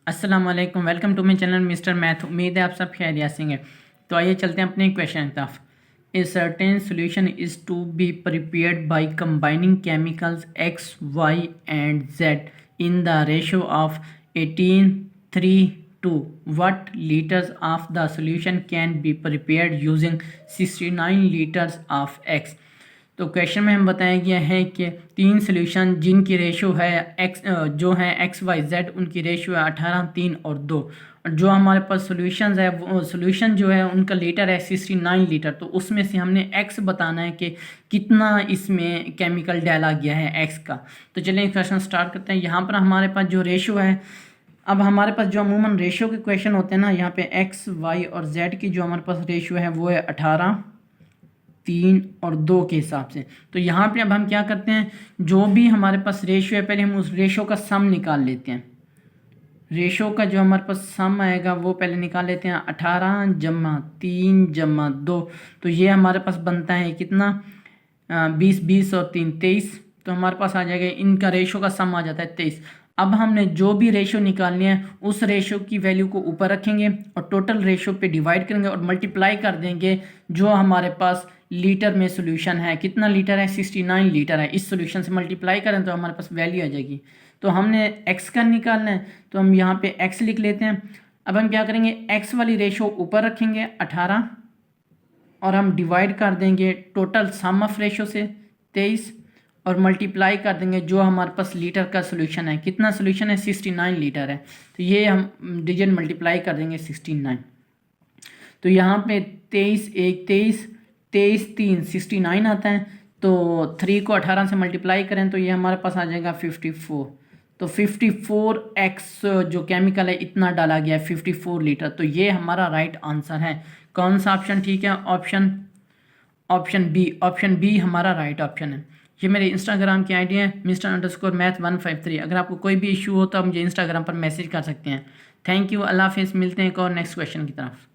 अस्सलाम वालेकुम, welcome to my channel mister math. उम्मीद है आप सब खैरियत से हैं। तो आइए चलते हैं अपने क्वेश्चन की तरफ। A certain solution is to be prepared by combining chemicals X Y and Z in the ratio of 18:3:2। what liters of the solution can be prepared using 69 liters of x। तो question में हम बताया गया है कि तीन solution जिनकी ratio है एक्स जो है एक्स वाई जेड, उनकी रेशो है 18, 3 और 2। और जो हमारे पास सोल्यूशन है वो सोल्यूशन जो है उनका लीटर है 69 लीटर। तो उसमें से हमने एक्स बताना है कि कितना इसमें केमिकल डाला गया है एक्स का। तो चलिए क्वेश्चन स्टार्ट करते हैं। यहाँ पर हमारे पास जो रेशो है, अब हमारे पास जो अमूमन रेशो के क्वेश्चन होते हैं ना, यहाँ पे एक्स वाई और जेड की जो हमारे पास रेशो है वो है 18, 3 और 2 के हिसाब से। तो यहाँ पे अब हम क्या करते हैं, जो भी हमारे पास रेशो है पहले हम उस रेशो का सम निकाल लेते हैं। रेशो का जो हमारे पास सम आएगा वो पहले निकाल लेते हैं, 18 जमा 3 जमा 2। तो ये हमारे पास बनता है कितना, 20, 20 और 3 23। तो हमारे पास आ जाएगा, इनका रेशो का सम आ जाता है 23। अब हमने जो भी रेशो निकालनी है उस रेशो की वैल्यू को ऊपर रखेंगे और टोटल रेशो पे डिवाइड करेंगे और मल्टीप्लाई कर देंगे जो हमारे पास लीटर में सोल्यूशन है। कितना लीटर है, 69 लीटर है। इस सोल्यूशन से मल्टीप्लाई करें तो हमारे पास वैल्यू आ जाएगी। तो हमने एक्स का निकालना है तो हम यहाँ पे एक्स लिख लेते हैं। अब हम क्या करेंगे, एक्स वाली रेशो ऊपर रखेंगे 18 और हम डिवाइड कर देंगे टोटल सम ऑफ रेशो से 23 और मल्टीप्लाई कर देंगे जो हमारे पास लीटर का सोल्यूशन है। कितना सोल्यूशन है, 69 लीटर है। तो ये हम डिजिट मल्टीप्लाई कर देंगे 69। तो यहाँ पे 23 1 23, 23 3 69 आता है। तो 3 को 18 से मल्टीप्लाई करें तो ये हमारे पास आ जाएगा 54। तो 54x जो केमिकल है इतना डाला गया है, 54 लीटर। तो ये हमारा राइट आंसर है। कौन सा ऑप्शन ठीक है, ऑप्शन बी हमारा राइट ऑप्शन है। ये मेरे इंस्टाग्राम की आईडी है Mr_Math153। अगर आपको कोई भी इशू हो तो आप मुझे इंस्टाग्राम पर मैसेज कर सकते हैं। थैंक यू, अल्लाह हाफिज़। मिलते हैं एक और नेक्स्ट क्वेश्चन की तरफ।